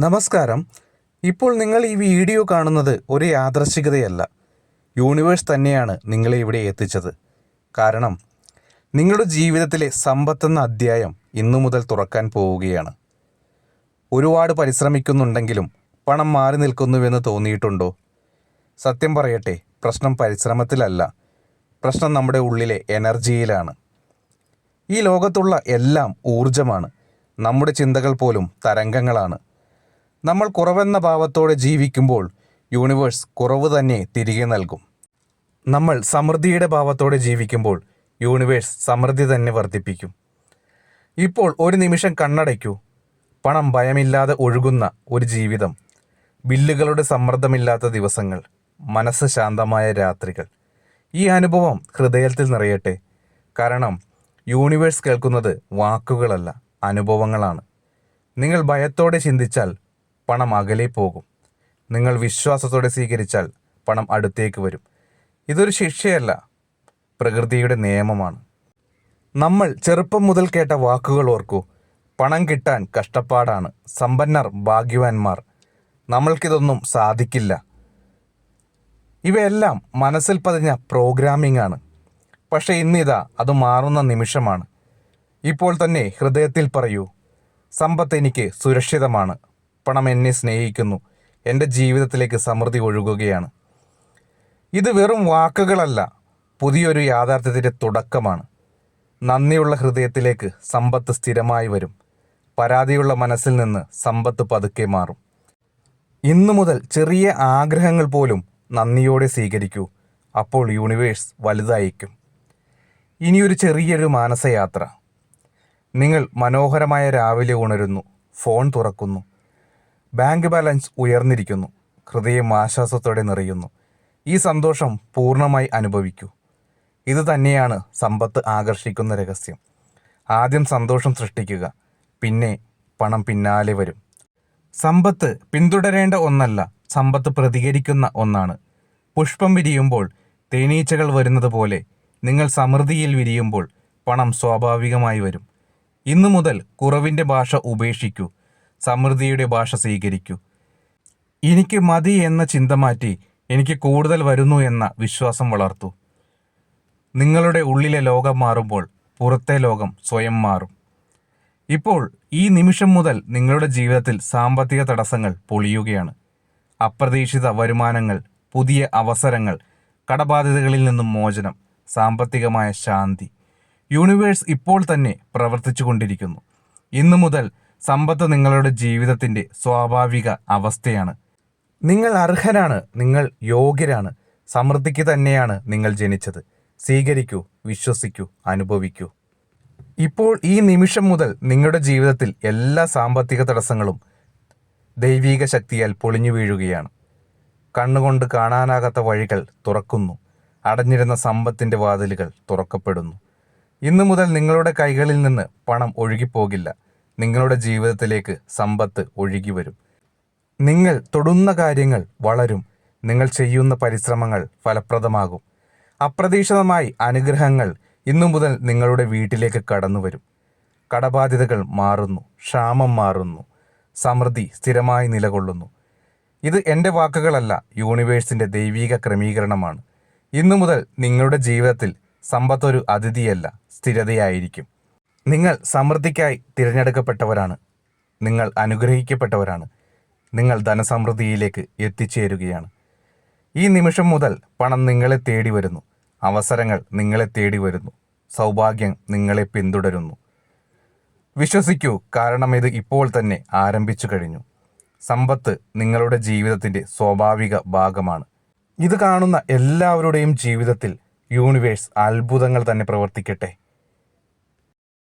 നമസ്കാരം. ഇപ്പോൾ നിങ്ങൾ ഈ വീഡിയോ കാണുന്നത് ഒരു യാദൃശ്ചികതയല്ല. യൂണിവേഴ്സ് തന്നെയാണ് നിങ്ങളെ ഇവിടെ എത്തിച്ചത്. കാരണം നിങ്ങളുടെ ജീവിതത്തിലെ സമ്പത്തെന്ന അധ്യായം ഇന്നു മുതൽ തുറക്കാൻ പോവുകയാണ്. ഒരുപാട് പരിശ്രമിക്കുന്നുണ്ടെങ്കിലും പണം മാറി നിൽക്കുന്നുവെന്ന് തോന്നിയിട്ടുണ്ടോ? സത്യം പറയട്ടെ, പ്രശ്നം പരിശ്രമത്തിലല്ല, പ്രശ്നം നമ്മുടെ ഉള്ളിലെ എനർജിയിലാണ്. ഈ ലോകത്തുള്ള എല്ലാം ഊർജമാണ്. നമ്മുടെ ചിന്തകൾ പോലും തരംഗങ്ങളാണ്. നമ്മൾ കുറവെന്ന ഭാവത്തോടെ ജീവിക്കുമ്പോൾ യൂണിവേഴ്സ് കുറവ് തന്നെ തിരികെ നൽകും. നമ്മൾ സമൃദ്ധിയുടെ ഭാവത്തോടെ ജീവിക്കുമ്പോൾ യൂണിവേഴ്സ് സമൃദ്ധി തന്നെ വർദ്ധിപ്പിക്കും. ഇപ്പോൾ ഒരു നിമിഷം കണ്ണടയ്ക്കൂ. പണം ഭയമില്ലാതെ ഒഴുകുന്ന ഒരു ജീവിതം, ബില്ലുകളുടെ സമ്മർദ്ദമില്ലാത്ത ദിവസങ്ങൾ, മനസ്സ് ശാന്തമായ രാത്രികൾ. ഈ അനുഭവം ഹൃദയത്തിൽ നിറയട്ടെ. കാരണം യൂണിവേഴ്സ് കേൾക്കുന്നത് വാക്കുകളല്ല, അനുഭവങ്ങളാണ്. നിങ്ങൾ ഭയത്തോടെ ചിന്തിച്ചാൽ പണം അകലെ പോകും. നിങ്ങൾ വിശ്വാസത്തോടെ സ്വീകരിച്ചാൽ പണം അടുത്തേക്ക് വരും. ഇതൊരു ശിക്ഷയല്ല, പ്രകൃതിയുടെ നിയമമാണ്. നമ്മൾ ചെറുപ്പം മുതൽ കേട്ട വാക്കുകൾ ഓർക്കൂ. പണം കിട്ടാൻ കഷ്ടപ്പാടാണ്, സമ്പന്നർ ഭാഗ്യവാന്മാർ, നമ്മൾക്കിതൊന്നും സാധിക്കില്ല. ഇവയെല്ലാം മനസ്സിൽ പതിഞ്ഞ പ്രോഗ്രാമിംഗ് ആണ്. പക്ഷേ ഇന്നിതാ അത് മാറുന്ന നിമിഷമാണ്. ഇപ്പോൾ തന്നെ ഹൃദയത്തിൽ പറയൂ, സമ്പത്ത് എനിക്ക് സുരക്ഷിതമാണ്, പണം എന്നെ സ്നേഹിക്കുന്നു, എൻ്റെ ജീവിതത്തിലേക്ക് സമൃദ്ധി ഒഴുകുകയാണ്. ഇത് വെറും വാക്കുകളല്ല, പുതിയൊരു യാഥാർത്ഥ്യത്തിൻ്റെ തുടക്കമാണ്. നന്ദിയുള്ള ഹൃദയത്തിലേക്ക് സമ്പത്ത് സ്ഥിരമായി വരും. പരാതിയുള്ള മനസ്സിൽ നിന്ന് സമ്പത്ത് പതുക്കെ മാറും. ഇന്നു മുതൽ ചെറിയ ആഗ്രഹങ്ങൾ പോലും നന്ദിയോടെ സ്വീകരിക്കൂ. അപ്പോൾ യൂണിവേഴ്സ് വലുതായിരിക്കും. ഇനിയൊരു ചെറിയൊരു മാനസയാത്ര. നിങ്ങൾ മനോഹരമായ രാവിലെ ഉണരുന്നു, ഫോൺ തുറക്കുന്നു, ബാങ്ക് ബാലൻസ് ഉയർന്നിരിക്കുന്നു, ഹൃദയം ആശ്വാസത്തോടെ നിറയുന്നു. ഈ സന്തോഷം പൂർണ്ണമായി അനുഭവിക്കൂ. ഇത് തന്നെയാണ് സമ്പത്ത് ആകർഷിക്കുന്ന രഹസ്യം. ആദ്യം സന്തോഷം സൃഷ്ടിക്കുക, പിന്നെ പണം പിന്നാലെ വരും. സമ്പത്ത് പിന്തുടരേണ്ട ഒന്നല്ല, സമ്പത്ത് പ്രതികരിക്കുന്ന ഒന്നാണ്. പുഷ്പം വിരിയുമ്പോൾ തേനീച്ചകൾ വരുന്നത് പോലെ നിങ്ങൾ സമൃദ്ധിയിൽ വിരിയുമ്പോൾ പണം സ്വാഭാവികമായി വരും. ഇന്നു മുതൽ കുറവിൻ്റെ ഭാഷ ഉപേക്ഷിക്കൂ, സമൃദ്ധിയുടെ ഭാഷ സ്വീകരിക്കൂ. എനിക്ക് മതി എന്ന ചിന്ത മാറ്റി എനിക്ക് കൂടുതൽ വരുന്നു എന്ന വിശ്വാസം വളർത്തൂ. നിങ്ങളുടെ ഉള്ളിലെ ലോകം മാറുമ്പോൾ പുറത്തെ ലോകം സ്വയം മാറും. ഇപ്പോൾ ഈ നിമിഷം മുതൽ നിങ്ങളുടെ ജീവിതത്തിൽ സാമ്പത്തിക തടസ്സങ്ങൾ പൊളിയുകയാണ്. അപ്രതീക്ഷിത വരുമാനങ്ങൾ, പുതിയ അവസരങ്ങൾ, കടബാധ്യതകളിൽ നിന്നും മോചനം, സാമ്പത്തികമായ ശാന്തി. യൂണിവേഴ്സ് ഇപ്പോൾ തന്നെ പ്രവർത്തിച്ചു കൊണ്ടിരിക്കുന്നു. ഇന്നു മുതൽ സമ്പത്ത് നിങ്ങളുടെ ജീവിതത്തിൻ്റെ സ്വാഭാവിക അവസ്ഥയാണ്. നിങ്ങൾ അർഹരാണ്, നിങ്ങൾ യോഗ്യരാണ്. സമൃദ്ധിക്ക് തന്നെയാണ് നിങ്ങൾ ജനിച്ചത്. സ്വീകരിക്കൂ, വിശ്വസിക്കൂ, അനുഭവിക്കൂ. ഇപ്പോൾ ഈ നിമിഷം മുതൽ നിങ്ങളുടെ ജീവിതത്തിൽ എല്ലാ സാമ്പത്തിക തടസ്സങ്ങളും ദൈവീക ശക്തിയാൽ പൊളിഞ്ഞു വീഴുകയാണ്. കണ്ണുകൊണ്ട് കാണാനാകാത്ത വഴികൾ തുറക്കുന്നു. അടഞ്ഞിരുന്ന സമ്പത്തിൻ്റെ വാതിലുകൾ തുറക്കപ്പെടുന്നു. ഇന്നു മുതൽ നിങ്ങളുടെ കൈകളിൽ നിന്ന് പണം ഒഴുകിപ്പോകില്ല. നിങ്ങളുടെ ജീവിതത്തിലേക്ക് സമ്പത്ത് ഒഴുകി വരും. നിങ്ങൾ തൊടുന്ന കാര്യങ്ങൾ വളരും. നിങ്ങൾ ചെയ്യുന്ന പരിശ്രമങ്ങൾ ഫലപ്രദമാകും. അപ്രതീക്ഷിതമായി അനുഗ്രഹങ്ങൾ ഇന്നു മുതൽ നിങ്ങളുടെ വീട്ടിലേക്ക് കടന്നു വരും. കടബാധ്യതകൾ മാറുന്നു, ക്ഷാമം മാറുന്നു, സമൃദ്ധി സ്ഥിരമായി നിലകൊള്ളുന്നു. ഇത് എൻ്റെ വാക്കുകളല്ല, യൂണിവേഴ്സിൻ്റെ ദൈവീക ക്രമീകരണമാണ്. ഇന്നു മുതൽ നിങ്ങളുടെ ജീവിതത്തിൽ സമ്പത്തൊരു അതിഥിയല്ല, സ്ഥിരതയായിരിക്കും. നിങ്ങൾ സമൃദ്ധിക്കായി തിരഞ്ഞെടുക്കപ്പെട്ടവരാണ്. നിങ്ങൾ അനുഗ്രഹിക്കപ്പെട്ടവരാണ്. നിങ്ങൾ ധനസമൃദ്ധിയിലേക്ക് എത്തിച്ചേരുകയാണ്. ഈ നിമിഷം മുതൽ പണം നിങ്ങളെ തേടി വരുന്നു. അവസരങ്ങൾ നിങ്ങളെ തേടി വരുന്നു. സൗഭാഗ്യം നിങ്ങളെ പിന്തുടരുന്നു. വിശ്വസിക്കൂ, കാരണം ഇത് ഇപ്പോൾ തന്നെ ആരംഭിച്ചു കഴിഞ്ഞു. സമ്പത്ത് നിങ്ങളുടെ ജീവിതത്തിൻ്റെ സ്വാഭാവിക ഭാഗമാണ്. ഇത് കാണുന്ന എല്ലാവരുടെയും ജീവിതത്തിൽ യൂണിവേഴ്സ് അത്ഭുതങ്ങൾ തന്നെ പ്രവർത്തിക്കട്ടെ.